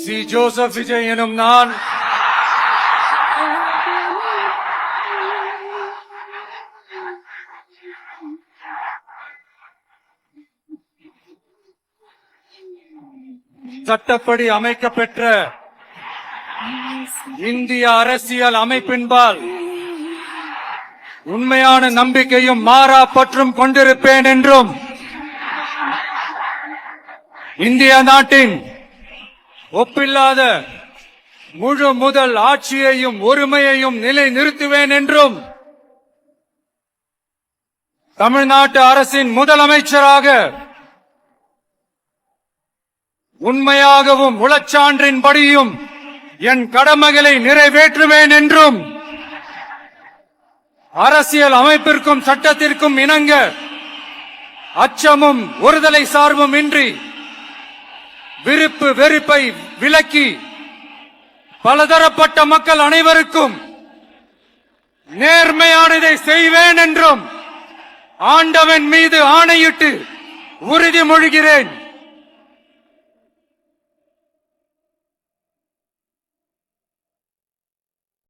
C Joseph Vijay எனும் நான் சட்டப்படி அமைக்கப்பெற்ற இந்திய அரசியல் அமைப்பின்பால் உண்மையான நம்பிக்கையும் மாறா பற்றும் கொண்டிருப்பேன் என்றும் இந்திய நாட்டின் ஒப்பில்லாத முழு முதல் ஆட்சியையும் ஒருமையையும் நிலை நிறுத்துவேன் என்றும் தமிழ்நாட்டு அரசின் முதலமைச்சராக உண்மையாகவும் உளச்சான்றின்படியும் என் கடமைகளை நிறைவேற்றுவேன் என்றும் அரசியல் அமைப்பிற்கும் சட்டத்திற்கும் இணங்க அச்சமும் ஒருதலை சார்பும் இன்றி விருப்பு வெறுப்பை விலக்கி பலதரப்பட்ட மக்கள் அனைவருக்கும் நேர்மையானதை செய்வேன் என்றும் ஆண்டவன் மீது ஆணையிட்டு உறுதிமொழிகிறேன்.